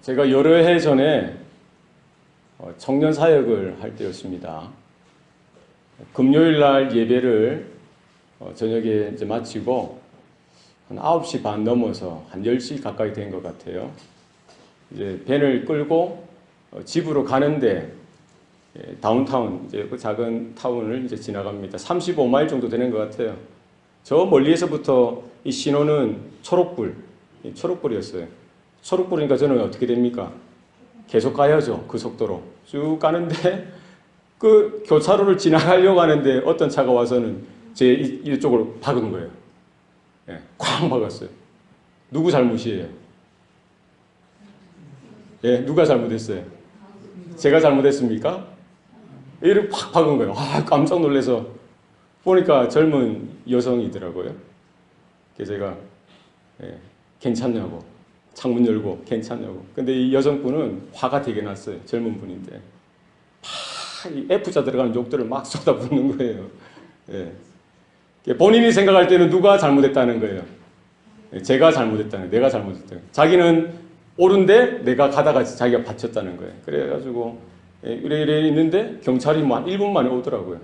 제가 여러 해 전에 청년 사역을 할 때였습니다. 금요일 날 예배를 저녁에 이제 마치고 한 9시 반 넘어서 한 10시 가까이 된 것 같아요. 이제 밴을 끌고 집으로 가는데 다운타운, 이제 그 작은 타운을 이제 지나갑니다. 35마일 정도 되는 것 같아요. 저 멀리에서부터 이 신호는 초록불이었어요. 초록불이니까 저는 어떻게 됩니까? 계속 가야죠. 그 속도로. 쭉 가는데 그 교차로를 지나가려고 하는데 어떤 차가 와서는 제 이쪽으로 박은 거예요. 예, 쾅 박았어요. 누구 잘못이에요? 예, 누가 잘못했어요? 제가 잘못했습니까? 이렇게 팍 박은 거예요. 아, 깜짝 놀라서 보니까 젊은 여성이더라고요. 그래서 제가 괜찮냐고, 창문 열고 괜찮냐고. 근데 이 여성분은 화가 되게 났어요. 젊은 분인데 막 이 F자 들어가는 욕들을 막 쏟아붓는 거예요. 예. 본인이 생각할 때는 누가 잘못했다는 거예요. 제가 잘못했다는 거예요. 내가 잘못했다는 거예요. 자기는 옳은데 내가 가다가 자기가 바쳤다는 거예요. 그래가지고 이래 있는데 경찰이 뭐 한 1분 만에 오더라고요.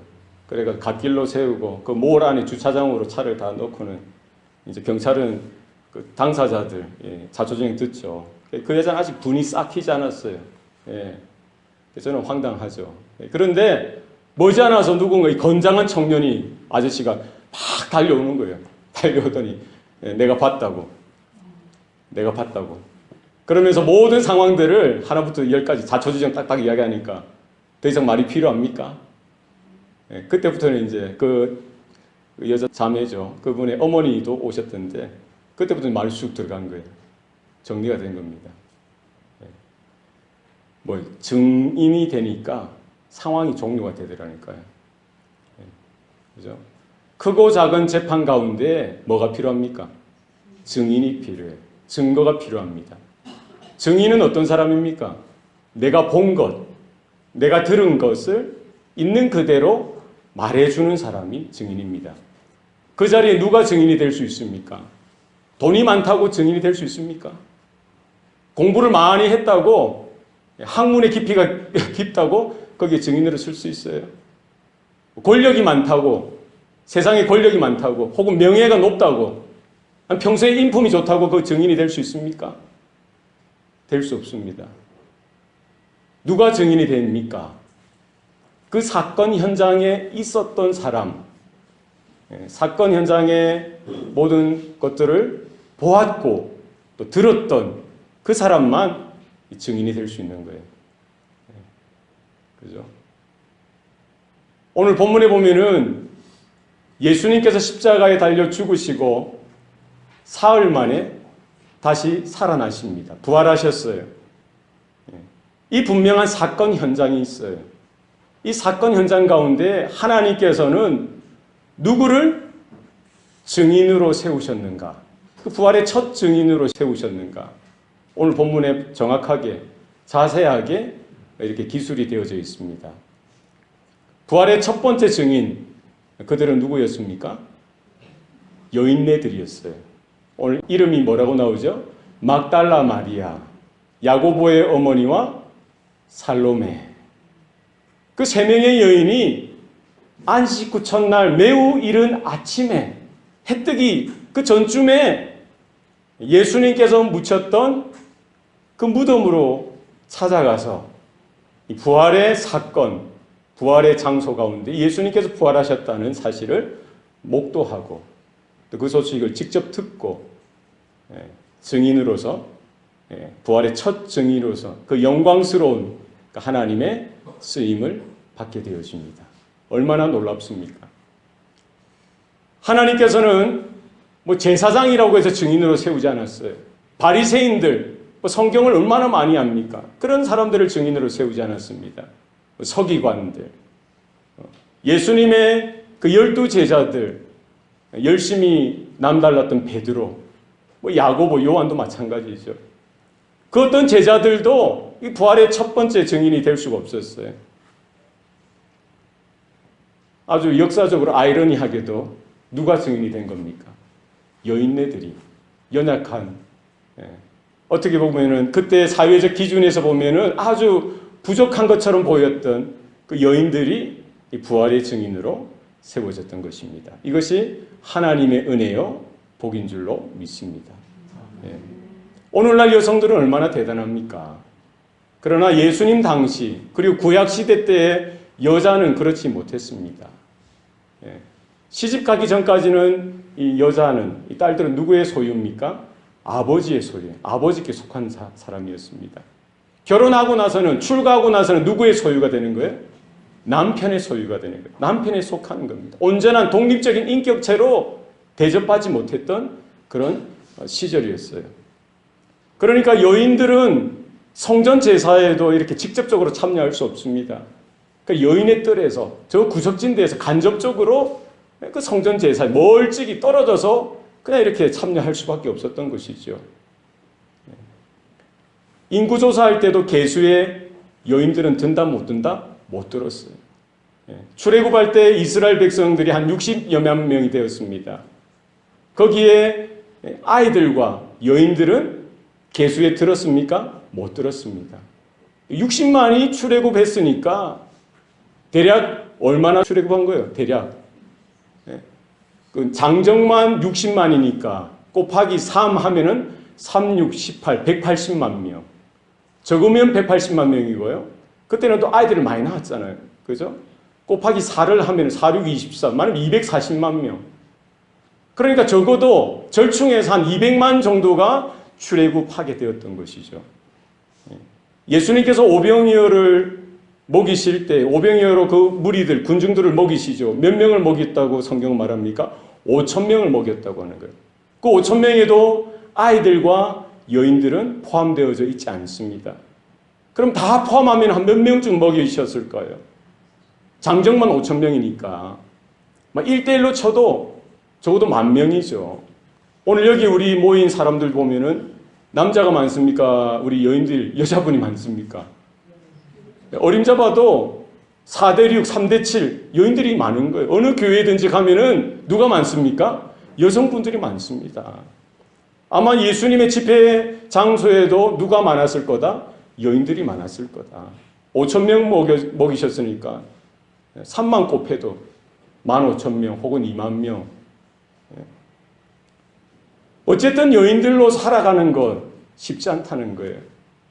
그래서 갓길로 세우고 그 몰 안에 주차장으로 차를 다 넣고는 이제 경찰은 그 당사자들 자초지종 듣죠. 그 여자는 아직 분이 싹히지 않았어요. 저는 황당하죠. 그런데 머지않아서 누군가 이 건장한 청년이 아저씨가 막 달려오는 거예요. 달려오더니 내가 봤다고. 그러면서 모든 상황들을 하나부터 10까지 자초지종 딱딱 이야기하니까 더 이상 말이 필요합니까? 그때부터는 이제 그 여자 자매죠. 그분의 어머니도 오셨던데 그때부터 말이 쑥 들어간 거예요. 정리가 된 겁니다. 뭐 증인이 되니까 상황이 종료가 되더라니까요. 그죠? 크고 작은 재판 가운데 뭐가 필요합니까? 증인이 필요해요. 증거가 필요합니다. 증인은 어떤 사람입니까? 내가 본 것, 내가 들은 것을 있는 그대로 말해주는 사람이 증인입니다. 그 자리에 누가 증인이 될 수 있습니까? 돈이 많다고 증인이 될 수 있습니까? 공부를 많이 했다고, 학문의 깊이가 깊다고 거기에 증인으로 쓸 수 있어요? 권력이 많다고, 세상에 권력이 많다고, 혹은 명예가 높다고, 평소에 인품이 좋다고 그 증인이 될 수 있습니까? 될 수 없습니다. 누가 증인이 됩니까? 그 사건 현장에 있었던 사람, 사건 현장의 모든 것들을 보았고 또 들었던 그 사람만 증인이 될 수 있는 거예요. 그죠? 오늘 본문에 보면은 예수님께서 십자가에 달려 죽으시고 사흘 만에 다시 살아나십니다. 부활하셨어요. 이 분명한 사건 현장이 있어요. 이 사건 현장 가운데 하나님께서는 누구를 증인으로 세우셨는가? 그 부활의 첫 증인으로 세우셨는가? 오늘 본문에 정확하게 자세하게 이렇게 기술이 되어져 있습니다. 부활의 첫 번째 증인, 그들은 누구였습니까? 여인네들이었어요. 오늘 이름이 뭐라고 나오죠? 막달라 마리아, 야고보의 어머니와 살로메. 그 세 명의 여인이 안식 후 첫날 매우 이른 아침에 해뜨기 그 전쯤에 예수님께서 묻혔던 그 무덤으로 찾아가서 이 부활의 사건, 부활의 장소 가운데 예수님께서 부활하셨다는 사실을 목도하고 또 그 소식을 직접 듣고 증인으로서 부활의 첫 증인으로서 그 영광스러운 하나님의 쓰임을 받게 되어집니다. 얼마나 놀랍습니까? 하나님께서는 뭐 제사장이라고 해서 증인으로 세우지 않았어요. 바리새인들, 성경을 얼마나 많이 압니까? 그런 사람들을 증인으로 세우지 않았습니다. 서기관들, 예수님의 그 12 제자들, 열심히 남달랐던 베드로, 뭐 야고보, 요한도 마찬가지죠. 그 어떤 제자들도 이 부활의 첫 번째 증인이 될 수가 없었어요. 아주 역사적으로 아이러니하게도 누가 증인이 된 겁니까? 여인네들이, 연약한 어떻게 보면은 그때 사회적 기준에서 보면은 아주 부족한 것처럼 보였던 그 여인들이 이 부활의 증인으로 세워졌던 것입니다. 이것이 하나님의 은혜요 복인 줄로 믿습니다. 예. 오늘날 여성들은 얼마나 대단합니까? 그러나 예수님 당시 그리고 구약시대 때의 여자는 그렇지 못했습니다. 예. 시집 가기 전까지는 이 여자는, 이 딸들은 누구의 소유입니까? 아버지의 소유, 아버지께 속한 사람이었습니다. 결혼하고 나서는, 출가하고 나서는 누구의 소유가 되는 거예요? 남편의 소유가 되는 거예요. 남편에 속하는 겁니다. 온전한 독립적인 인격체로 대접받지 못했던 그런 시절이었어요. 그러니까 여인들은 성전 제사에도 이렇게 직접적으로 참여할 수 없습니다. 그러니까 여인의 뜰에서, 저 구석진 데에서 간접적으로 그 성전 제사에 멀찍이 떨어져서 그냥 이렇게 참여할 수밖에 없었던 것이죠. 인구조사할 때도 계수에 여인들은 든다 못 든다? 못 들었어요. 출애굽할 때 이스라엘 백성들이 한 60여만 명이 되었습니다. 거기에 아이들과 여인들은 계수에 들었습니까? 못 들었습니다. 60만이 출애굽했으니까 대략 얼마나 출애굽한 거예요? 대략 그 장정만 60만이니까 곱하기 3 하면은 3, 6, 18, 180만 명. 적으면 180만 명이고요. 그때는 또 아이들을 많이 낳았잖아요. 그죠? 곱하기 4를 하면 4, 6, 24, 많으면 240만 명. 그러니까 적어도 절충해서 한 200만 정도가 출애굽하게 되었던 것이죠. 예수님께서 오병이어를 먹이실 때 오병이어로 그 무리들, 군중들을 먹이시죠. 몇 명을 먹였다고 성경은 말합니까? 5,000명을 먹였다고 하는 거예요. 그 5,000명에도 아이들과 여인들은 포함되어져 있지 않습니다. 그럼 다 포함하면 한 몇 명쯤 먹이셨을 거예요? 장정만 5,000명이니까 1대1로 쳐도 적어도 10,000명이죠. 오늘 여기 우리 모인 사람들 보면은 남자가 많습니까? 우리 여인들, 여자분이 많습니까? 어림잡아도 4대6, 3대7 여인들이 많은 거예요. 어느 교회든지 가면은 누가 많습니까? 여성분들이 많습니다. 아마 예수님의 집회 장소에도 누가 많았을 거다? 여인들이 많았을 거다. 5,000명 먹이셨으니까 3만 곱해도 15,000명 혹은 2만 명. 어쨌든 여인들로 살아가는 것 쉽지 않다는 거예요.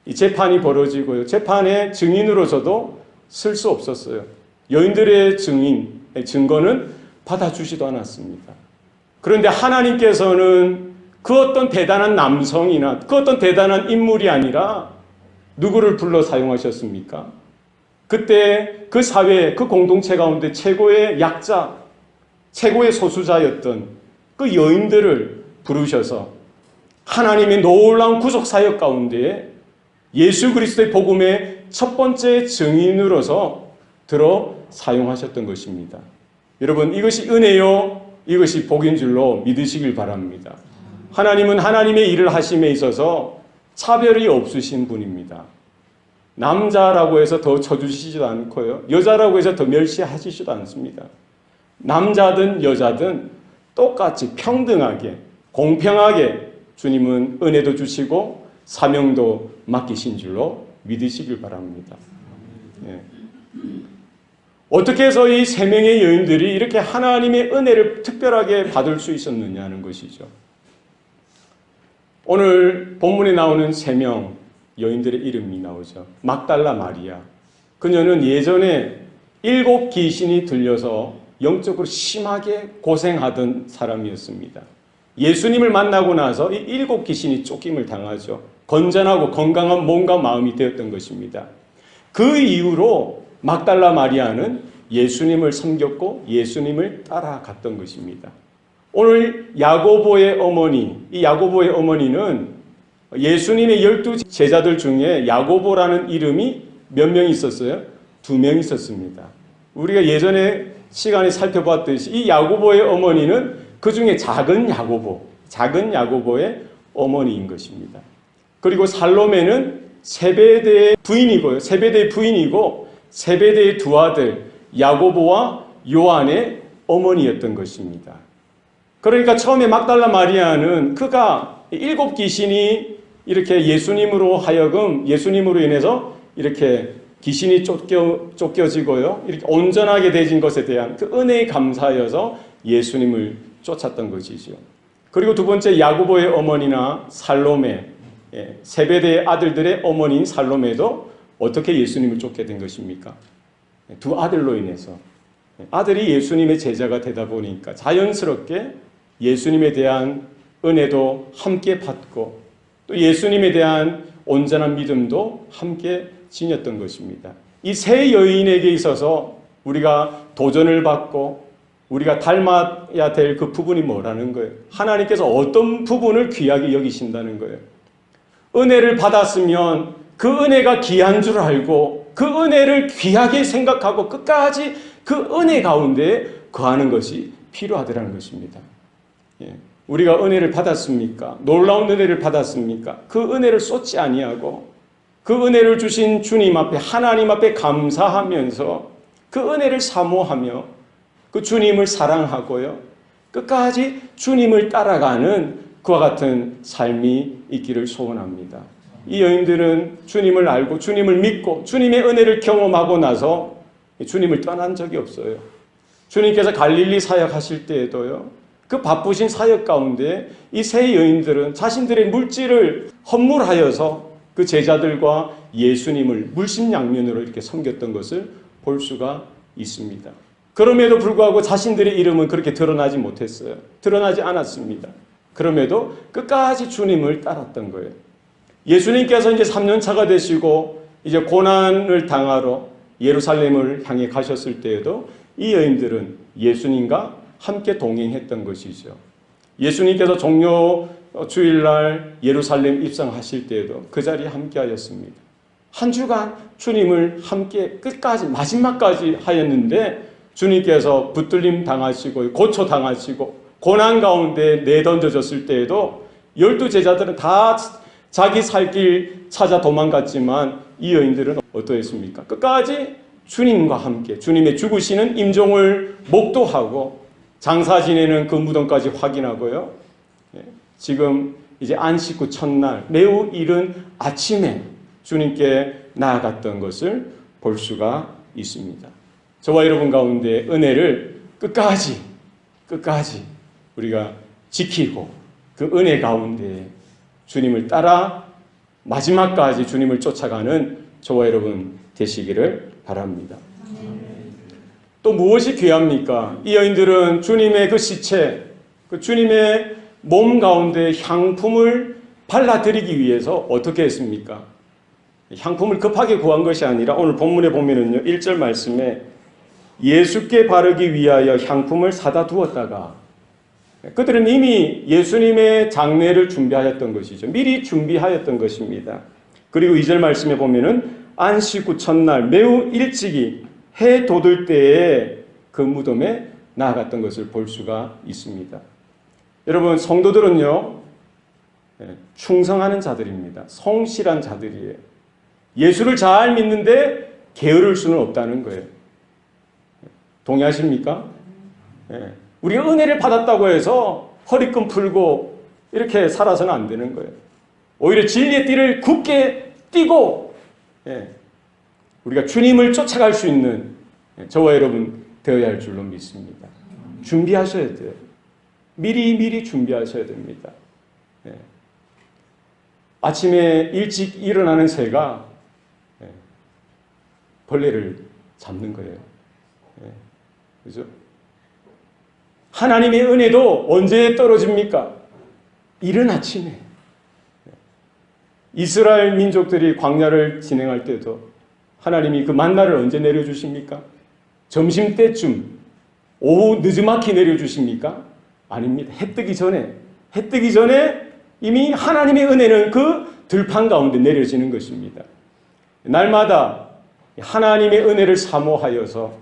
이 재판이 벌어지고요. 재판의 증인으로서도 쓸 수 없었어요. 여인들의 증거는 받아주지도 않았습니다. 그런데 하나님께서는 그 어떤 대단한 남성이나 그 어떤 대단한 인물이 아니라 누구를 불러 사용하셨습니까? 그때 그 사회, 그 공동체 가운데 최고의 약자, 최고의 소수자였던 그 여인들을 부르셔서 하나님의 놀라운 구속 사역 가운데 예수 그리스도의 복음의 첫 번째 증인으로서 들어 사용하셨던 것입니다. 여러분, 이것이 은혜요, 이것이 복인 줄로 믿으시길 바랍니다. 하나님은 하나님의 일을 하심에 있어서 차별이 없으신 분입니다. 남자라고 해서 더 쳐주시지도 않고요. 여자라고 해서 더 멸시하시지도 않습니다. 남자든 여자든 똑같이 평등하게, 공평하게 주님은 은혜도 주시고 사명도 맡기신 줄로 믿으시길 바랍니다. 예. 어떻게 해서 이 세 명의 여인들이 이렇게 하나님의 은혜를 특별하게 받을 수 있었느냐는 것이죠. 오늘 본문에 나오는 세 명 여인들의 이름이 나오죠. 막달라 마리아. 그녀는 예전에 7 귀신이 들려서 영적으로 심하게 고생하던 사람이었습니다. 예수님을 만나고 나서 이 7 귀신이 쫓김을 당하죠. 건전하고 건강한 몸과 마음이 되었던 것입니다. 그 이후로 막달라 마리아는 예수님을 섬겼고 예수님을 따라갔던 것입니다. 오늘 야고보의 어머니, 이 야고보의 어머니는 예수님의 12 제자들 중에 야고보라는 이름이 몇 명 있었어요? 2명 있었습니다. 우리가 예전에 시간에 살펴봤듯이 이 야고보의 어머니는 그 중에 작은 야고보의 어머니인 것입니다. 그리고 살로메는 세베대의 부인이고 세베대의 두 아들 야고보와 요한의 어머니였던 것입니다. 그러니까 처음에 막달라 마리아는 그가 7 귀신이 이렇게 예수님으로 하여금 예수님으로 인해서 이렇게 귀신이 쫓겨지고요. 이렇게 온전하게 되진 것에 대한 그 은혜에 감사하여서 예수님을 쫓았던 것이죠. 그리고 두 번째 야고보의 어머니나 살로메, 세베대의 아들들의 어머니인 살로메도 어떻게 예수님을 쫓게 된 것입니까? 두 아들로 인해서. 아들이 예수님의 제자가 되다 보니까 자연스럽게 예수님에 대한 은혜도 함께 받고 또 예수님에 대한 온전한 믿음도 함께 지녔던 것입니다. 이 세 여인에게 있어서 우리가 도전을 받고 우리가 닮아야 될 그 부분이 뭐라는 거예요? 하나님께서 어떤 부분을 귀하게 여기신다는 거예요? 은혜를 받았으면 그 은혜가 귀한 줄 알고 그 은혜를 귀하게 생각하고 끝까지 그 은혜 가운데 거하는 것이 필요하다는 것입니다. 우리가 은혜를 받았습니까? 놀라운 은혜를 받았습니까? 그 은혜를 쏟지 아니하고 그 은혜를 주신 주님 앞에 하나님 앞에 감사하면서 그 은혜를 사모하며 그 주님을 사랑하고요. 끝까지 주님을 따라가는 그와 같은 삶이 있기를 소원합니다. 이 여인들은 주님을 알고 주님을 믿고 주님의 은혜를 경험하고 나서 주님을 떠난 적이 없어요. 주님께서 갈릴리 사역하실 때에도요. 그 바쁘신 사역 가운데 이 세 여인들은 자신들의 물질을 헌물하여서 그 제자들과 예수님을 물심양면으로 이렇게 섬겼던 것을 볼 수가 있습니다. 그럼에도 불구하고 자신들의 이름은 그렇게 드러나지 못했어요. 드러나지 않았습니다. 그럼에도 끝까지 주님을 따랐던 거예요. 예수님께서 이제 3년 차가 되시고 이제 고난을 당하러 예루살렘을 향해 가셨을 때에도 이 여인들은 예수님과 함께 동행했던 것이죠. 예수님께서 종료 주일날 예루살렘 입성하실 때에도 그 자리에 함께 하였습니다. 한 주간 주님을 함께 끝까지 마지막까지 하였는데 주님께서 붙들림 당하시고 고초 당하시고 고난 가운데 내던져졌을 때에도 12 제자들은 다 자기 살 길 찾아 도망갔지만 이 여인들은 어떠했습니까? 끝까지 주님과 함께 주님의 죽으시는 임종을 목도하고 장사 지내는 그 무덤까지 확인하고요. 지금 이제 안식 후 첫날 매우 이른 아침에 주님께 나아갔던 것을 볼 수가 있습니다. 저와 여러분 가운데 은혜를 끝까지 우리가 지키고 그 은혜 가운데 주님을 따라 마지막까지 주님을 쫓아가는 저와 여러분 되시기를 바랍니다. 또 무엇이 귀합니까? 이 여인들은 주님의 그 시체, 그 주님의 몸 가운데 향품을 발라드리기 위해서 어떻게 했습니까? 향품을 급하게 구한 것이 아니라 오늘 본문에 보면은요, 1절 말씀에 예수께 바르기 위하여 향품을 사다 두었다가 그들은 이미 예수님의 장례를 준비하였던 것이죠. 미리 준비하였던 것입니다. 그리고 2절 말씀에 보면은 안식 후 첫날 매우 일찍이 해 돋을 때에 그 무덤에 나아갔던 것을 볼 수가 있습니다. 여러분 성도들은요 충성하는 자들입니다. 성실한 자들이에요. 예수를 잘 믿는데 게으를 수는 없다는 거예요. 동의하십니까? 우리가 은혜를 받았다고 해서 허리끈 풀고 이렇게 살아서는 안 되는 거예요. 오히려 진리의 띠를 굳게 띠고 우리가 주님을 쫓아갈 수 있는 저와 여러분 되어야 할 줄로 믿습니다. 준비하셔야 돼요. 미리 준비하셔야 됩니다. 아침에 일찍 일어나는 새가 벌레를 잡는 거예요. 그죠? 하나님의 은혜도 언제 떨어집니까? 이른 아침에. 이스라엘 민족들이 광야를 진행할 때도 하나님이 그 만나를 언제 내려주십니까? 점심때쯤, 오후 늦지막히 내려주십니까? 아닙니다. 해 뜨기 전에 이미 하나님의 은혜는 그 들판 가운데 내려지는 것입니다. 날마다 하나님의 은혜를 사모하여서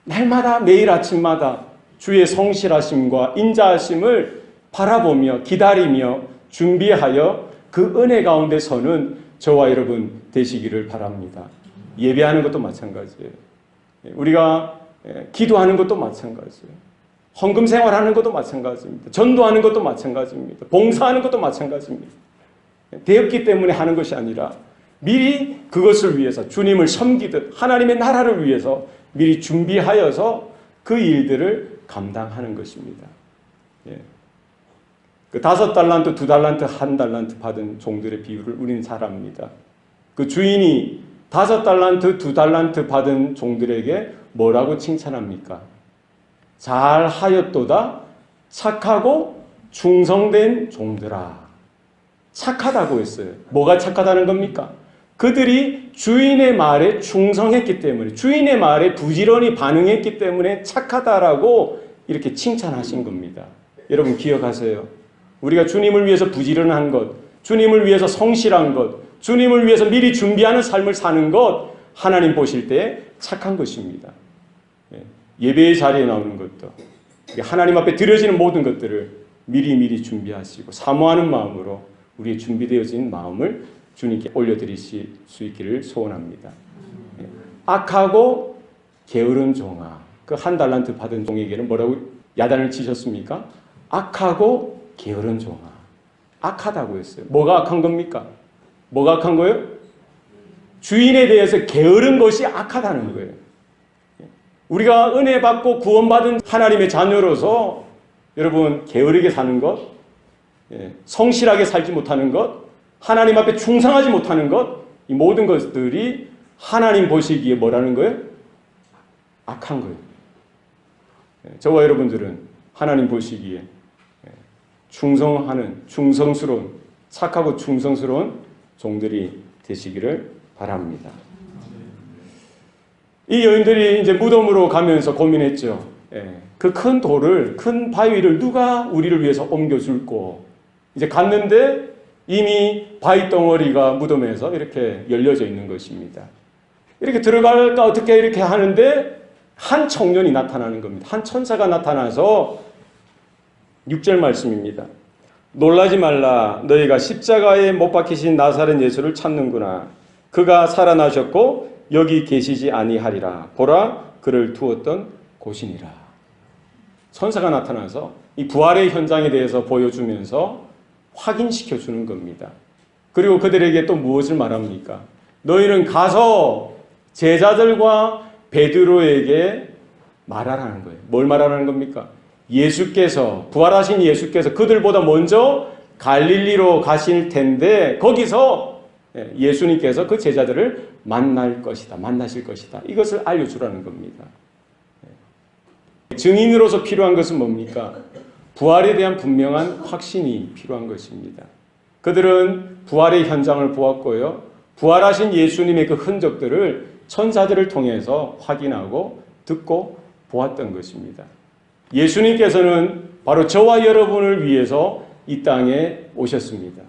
날마다 매일 아침마다 주의 성실하심과 인자하심을 바라보며 기다리며 준비하여 그 은혜 가운데 서는 저와 여러분 되시기를 바랍니다. 예배하는 것도 마찬가지예요. 우리가 기도하는 것도 마찬가지예요. 헌금 생활하는 것도 마찬가지입니다. 전도하는 것도 마찬가지입니다. 봉사하는 것도 마찬가지입니다. 되었기 때문에 하는 것이 아니라 미리 그것을 위해서 주님을 섬기듯 하나님의 나라를 위해서 미리 준비하여서 그 일들을 감당하는 것입니다. 예. 그 5달란트, 2달란트, 1달란트 받은 종들의 비유를 우리는 잘 압니다. 그 주인이 5달란트, 2달란트 받은 종들에게 뭐라고 칭찬합니까? 잘하였도다 착하고 충성된 종들아. 착하다고 했어요. 뭐가 착하다는 겁니까? 그들이 주인의 말에 충성했기 때문에, 주인의 말에 부지런히 반응했기 때문에 착하다라고 이렇게 칭찬하신 겁니다. 여러분 기억하세요. 우리가 주님을 위해서 부지런한 것, 주님을 위해서 성실한 것, 주님을 위해서 미리 준비하는 삶을 사는 것, 하나님 보실 때 착한 것입니다. 예배의 자리에 나오는 것도, 하나님 앞에 드려지는 모든 것들을 미리 준비하시고 사모하는 마음으로 우리의 준비되어진 마음을 주님께 올려드리실 수 있기를 소원합니다. 악하고 게으른 종아, 그 1달란트 받은 종에게는 뭐라고 야단을 치셨습니까? 악하고 게으른 종아. 악하다고 했어요. 뭐가 악한 겁니까? 뭐가 악한 거예요? 주인에 대해서 게으른 것이 악하다는 거예요. 우리가 은혜 받고 구원받은 하나님의 자녀로서 여러분 게으르게 사는 것, 성실하게 살지 못하는 것, 하나님 앞에 충성하지 못하는 것, 이 모든 것들이 하나님 보시기에 뭐라는 거예요? 악한 거예요. 저와 여러분들은 하나님 보시기에 충성하는, 충성스러운, 착하고 충성스러운 종들이 되시기를 바랍니다. 이 여인들이 이제 무덤으로 가면서 고민했죠. 그 큰 돌을, 큰 바위를 누가 우리를 위해서 옮겨줄고, 이제 갔는데 이미 바위 덩어리가 무덤에서 이렇게 열려져 있는 것입니다. 이렇게 들어갈까 어떻게 이렇게 하는데 한 청년이 나타나는 겁니다. 한 천사가 나타나서 6절 말씀입니다. 놀라지 말라. 너희가 십자가에 못 박히신 나사렛 예수를 찾는구나. 그가 살아나셨고 여기 계시지 아니하리라. 보라, 그를 두었던 곳이니라. 천사가 나타나서 이 부활의 현장에 대해서 보여주면서 확인시켜주는 겁니다. 그리고 그들에게 또 무엇을 말합니까? 너희는 가서 제자들과 베드로에게 말하라는 거예요. 뭘 말하라는 겁니까? 예수께서, 부활하신 예수께서 그들보다 먼저 갈릴리로 가실 텐데 거기서 예수님께서 그 제자들을 만나실 것이다. 이것을 알려주라는 겁니다. 증인으로서 필요한 것은 뭡니까? 부활에 대한 분명한 확신이 필요한 것입니다. 그들은 부활의 현장을 보았고요. 부활하신 예수님의 그 흔적들을 천사들을 통해서 확인하고 듣고 보았던 것입니다. 예수님께서는 바로 저와 여러분을 위해서 이 땅에 오셨습니다.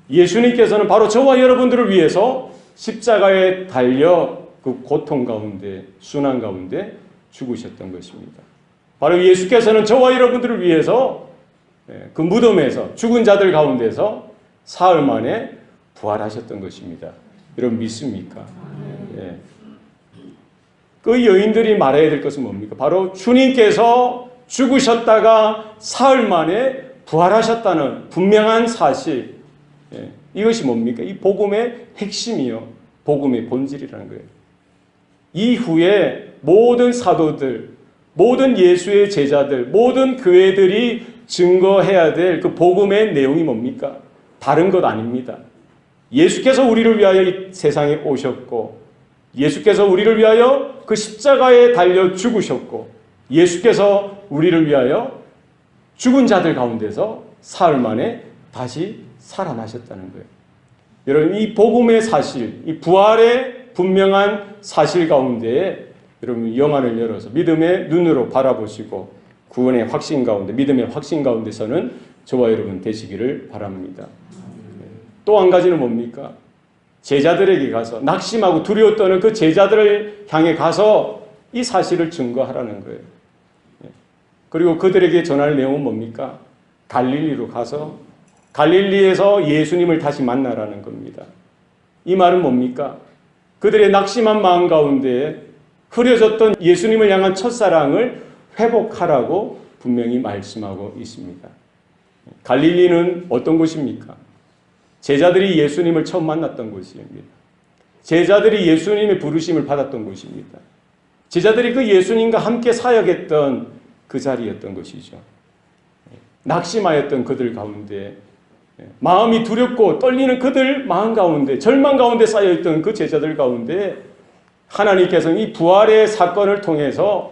예수님께서는 바로 저와 여러분들을 위해서 십자가에 달려 그 고통 가운데, 순환 가운데 죽으셨던 것입니다. 바로 예수께서는 저와 여러분들을 위해서 그 무덤에서 죽은 자들 가운데서 사흘 만에 부활하셨던 것입니다. 여러분 믿습니까? 예. 그 여인들이 말해야 될 것은 뭡니까? 바로 주님께서 죽으셨다가 사흘 만에 부활하셨다는 분명한 사실. 예. 이것이 뭡니까? 이 복음의 핵심이요. 복음의 본질이라는 거예요. 이후에 모든 사도들, 모든 예수의 제자들, 모든 교회들이 증거해야 될 그 복음의 내용이 뭡니까? 다른 것 아닙니다. 예수께서 우리를 위하여 이 세상에 오셨고, 예수께서 우리를 위하여 그 십자가에 달려 죽으셨고, 예수께서 우리를 위하여 죽은 자들 가운데서 사흘 만에 다시 살아나셨다는 거예요. 여러분, 이 복음의 사실, 이 부활의 분명한 사실 가운데에 여러분 영안을 열어서 믿음의 눈으로 바라보시고 구원의 확신 가운데, 믿음의 확신 가운데서는 저와 여러분 되시기를 바랍니다. 또 한 가지는 뭡니까? 제자들에게 가서, 낙심하고 두려워 떠는 그 제자들을 향해 가서 이 사실을 증거하라는 거예요. 그리고 그들에게 전할 내용은 뭡니까? 갈릴리로 가서 갈릴리에서 예수님을 다시 만나라는 겁니다. 이 말은 뭡니까? 그들의 낙심한 마음 가운데 흐려졌던 예수님을 향한 첫사랑을 회복하라고 분명히 말씀하고 있습니다. 갈릴리는 어떤 곳입니까? 제자들이 예수님을 처음 만났던 곳입니다. 제자들이 예수님의 부르심을 받았던 곳입니다. 제자들이 그 예수님과 함께 사역했던 그 자리였던 것이죠. 낙심하였던 그들 가운데, 마음이 두렵고 떨리는 그들 마음 가운데, 절망 가운데 쌓여있던 그 제자들 가운데 하나님께서는 이 부활의 사건을 통해서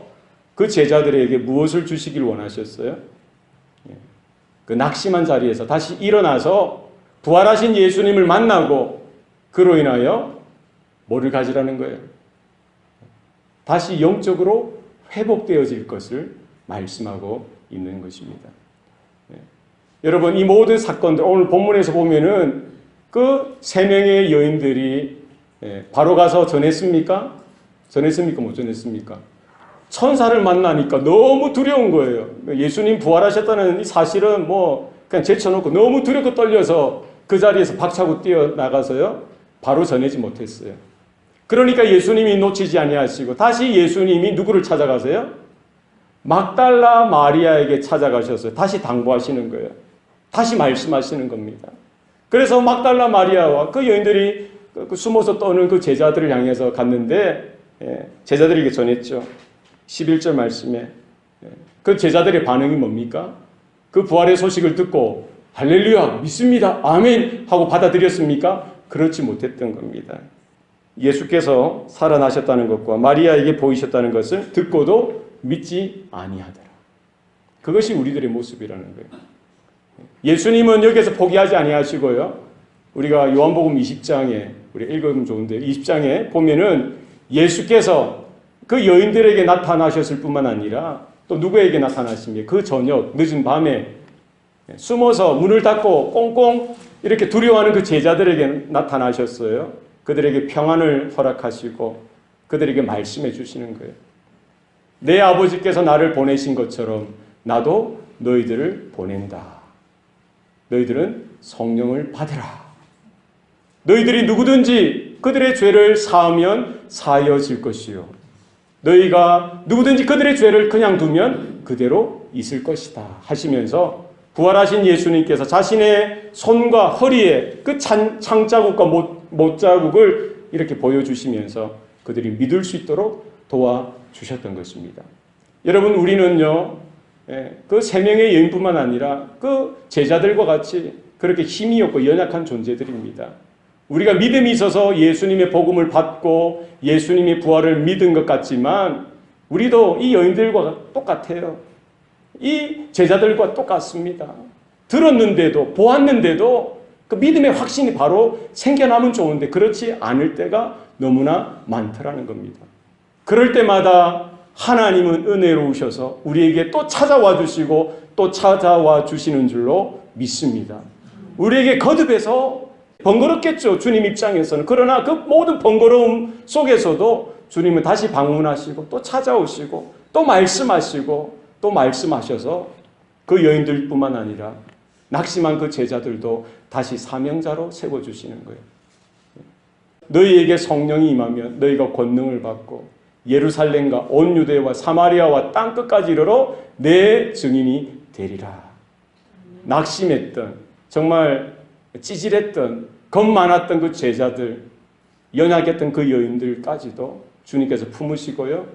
그 제자들에게 무엇을 주시길 원하셨어요? 그 낙심한 자리에서 다시 일어나서 부활하신 예수님을 만나고 그로 인하여 뭐를 가지라는 거예요? 다시 영적으로 회복되어질 것을 말씀하고 있는 것입니다. 여러분, 이 모든 사건들, 오늘 본문에서 보면은 그 세 명의 여인들이 바로 가서 전했습니까? 전했습니까? 못 전했습니까? 천사를 만나니까 너무 두려운 거예요. 예수님 부활하셨다는 이 사실은 뭐 그냥 제쳐놓고 너무 두렵고 떨려서 그 자리에서 박차고 뛰어나가서요, 바로 전하지 못했어요. 그러니까 예수님이 놓치지 아니하시고 다시 예수님이 누구를 찾아가세요? 막달라 마리아에게 찾아가셔서 다시 당부하시는 거예요. 다시 말씀하시는 겁니다. 그래서 막달라 마리아와 그 여인들이 숨어서 떠는 그 제자들을 향해서 갔는데 제자들에게 전했죠. 11절 말씀에 그 제자들의 반응이 뭡니까? 그 부활의 소식을 듣고 할렐루야 믿습니다 아멘 하고 받아들였습니까? 그렇지 못했던 겁니다. 예수께서 살아나셨다는 것과 마리아에게 보이셨다는 것을 듣고도 믿지 아니하더라. 그것이 우리들의 모습이라는 거예요. 예수님은 여기에서 포기하지 아니하시고요, 우리가 요한복음 20장에 우리 읽으면 좋은데 20장에 보면은 예수께서 그 여인들에게 나타나셨을 뿐만 아니라 또 누구에게 나타나십니까? 그 저녁 늦은 밤에 숨어서 문을 닫고 꽁꽁 이렇게 두려워하는 그 제자들에게 나타나셨어요. 그들에게 평안을 허락하시고 그들에게 말씀해 주시는 거예요. 내 아버지께서 나를 보내신 것처럼 나도 너희들을 보낸다. 너희들은 성령을 받으라. 너희들이 누구든지 그들의 죄를 사하면 사하여질 것이요, 너희가 누구든지 그들의 죄를 그냥 두면 그대로 있을 것이다 하시면서 부활하신 예수님께서 자신의 손과 허리에 그 창자국과 못자국을 이렇게 보여주시면서 그들이 믿을 수 있도록 도와주셨던 것입니다. 여러분, 우리는요, 그 세 명의 여인뿐만 아니라 그 제자들과 같이 그렇게 힘이 없고 연약한 존재들입니다. 우리가 믿음이 있어서 예수님의 복음을 받고 예수님의 부활을 믿은 것 같지만 우리도 이 여인들과 똑같아요. 이 제자들과 똑같습니다. 들었는데도 보았는데도 그 믿음의 확신이 바로 생겨나면 좋은데 그렇지 않을 때가 너무나 많더라는 겁니다. 그럴 때마다 하나님은 은혜로우셔서 우리에게 또 찾아와 주시고 또 찾아와 주시는 줄로 믿습니다. 우리에게 거듭해서 번거롭겠죠, 주님 입장에서는. 그러나 그 모든 번거로움 속에서도 주님은 다시 방문하시고 또 찾아오시고 또 말씀하시고 또 말씀하셔서 그 여인들뿐만 아니라 낙심한 그 제자들도 다시 사명자로 세워주시는 거예요. 너희에게 성령이 임하면 너희가 권능을 받고 예루살렘과 온 유대와 사마리아와 땅끝까지 이르러 내 증인이 되리라. 낙심했던, 정말 찌질했던, 겁 많았던 그 제자들, 연약했던 그 여인들까지도 주님께서 품으시고요,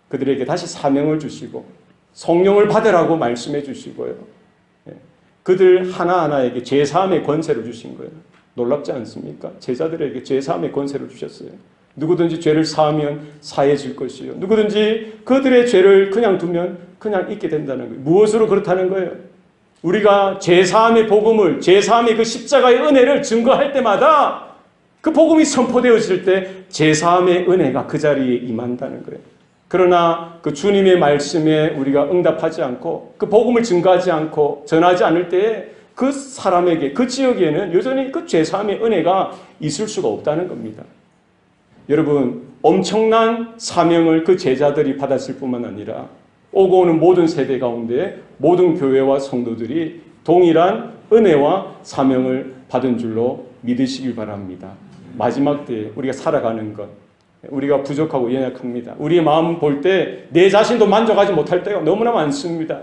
그들에게 다시 사명을 주시고 성령을 받으라고 말씀해 주시고요, 그들 하나하나에게 죄사함의 권세를 주신 거예요. 놀랍지 않습니까? 제자들에게 죄사함의 권세를 주셨어요. 누구든지 죄를 사하면 사해질 것이요, 누구든지 그들의 죄를 그냥 두면 그냥 잊게 된다는 거예요. 무엇으로 그렇다는 거예요? 우리가 죄사함의 복음을, 죄사함의 그 십자가의 은혜를 증거할 때마다 그 복음이 선포되어질 때 죄사함의 은혜가 그 자리에 임한다는 거예요. 그러나 그 주님의 말씀에 우리가 응답하지 않고 그 복음을 증거하지 않고 전하지 않을 때에 그 사람에게, 그 지역에는 여전히 그 죄사함의 은혜가 있을 수가 없다는 겁니다. 여러분, 엄청난 사명을 그 제자들이 받았을 뿐만 아니라 오고 오는 모든 세대 가운데 모든 교회와 성도들이 동일한 은혜와 사명을 받은 줄로 믿으시길 바랍니다. 마지막 때에 우리가 살아가는 것, 우리가 부족하고 연약합니다. 우리의 마음 볼 때 내 자신도 만족하지 못할 때가 너무나 많습니다.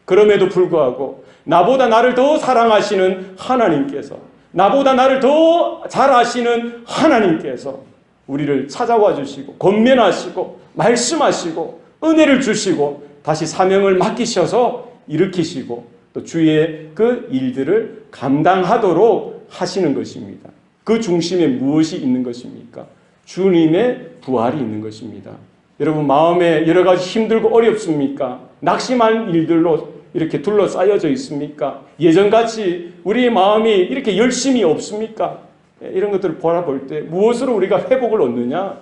그럼에도 불구하고 나보다 나를 더 사랑하시는 하나님께서, 나보다 나를 더 잘 아시는 하나님께서 우리를 찾아와 주시고 권면하시고 말씀하시고 은혜를 주시고 다시 사명을 맡기셔서 일으키시고 또 주의 그 일들을 감당하도록 하시는 것입니다. 그 중심에 무엇이 있는 것입니까? 주님의 부활이 있는 것입니다. 여러분 마음에 여러 가지 힘들고 어렵습니까? 낙심한 일들로 이렇게 둘러싸여져 있습니까? 예전같이 우리의 마음이 이렇게 열심이 없습니까? 이런 것들을 바라볼 때 무엇으로 우리가 회복을 얻느냐?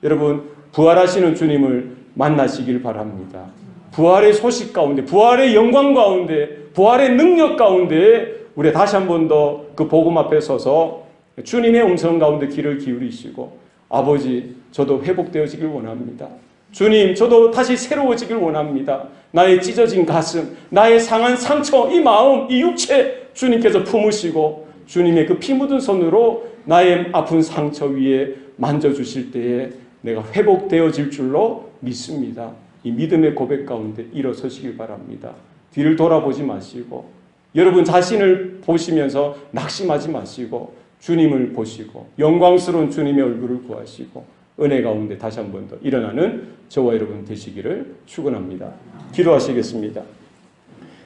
여러분 부활하시는 주님을 만나시길 바랍니다. 부활의 소식 가운데, 부활의 영광 가운데, 부활의 능력 가운데 우리 다시 한 번 더 그 복음 앞에 서서 주님의 음성 가운데 귀를 기울이시고 아버지 저도 회복되어지길 원합니다. 주님 저도 다시 새로워지길 원합니다. 나의 찢어진 가슴, 나의 상한 상처, 이 마음, 이 육체 주님께서 품으시고 주님의 그 피 묻은 손으로 나의 아픈 상처 위에 만져주실 때에 내가 회복되어질 줄로 믿습니다. 이 믿음의 고백 가운데 일어서시길 바랍니다. 뒤를 돌아보지 마시고 여러분 자신을 보시면서 낙심하지 마시고 주님을 보시고 영광스러운 주님의 얼굴을 구하시고 은혜 가운데 다시 한 번 더 일어나는 저와 여러분 되시기를 축원합니다. 기도하시겠습니다.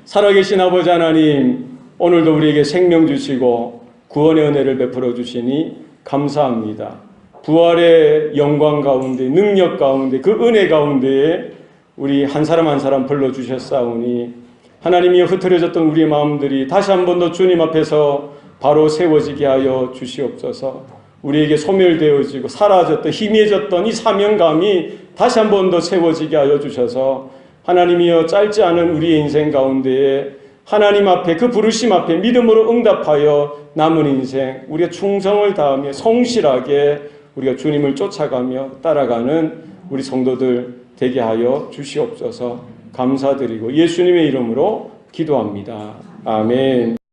살아계신 아버지 하나님, 오늘도 우리에게 생명 주시고 구원의 은혜를 베풀어 주시니 감사합니다. 부활의 영광 가운데, 능력 가운데, 그 은혜 가운데 우리 한 사람 한 사람 불러주셨사오니 하나님이 흩어져졌던 우리의 마음들이 다시 한 번 더 주님 앞에서 바로 세워지게 하여 주시옵소서. 우리에게 소멸되어지고 사라졌던, 희미해졌던 이 사명감이 다시 한 번 더 세워지게 하여 주셔서 하나님이여 짧지 않은 우리의 인생 가운데에 하나님 앞에 그 부르심 앞에 믿음으로 응답하여 남은 인생 우리가 충성을 다하며 성실하게 우리가 주님을 쫓아가며 따라가는 우리 성도들 되게 하여 주시옵소서. 감사드리고 예수님의 이름으로 기도합니다. 아멘.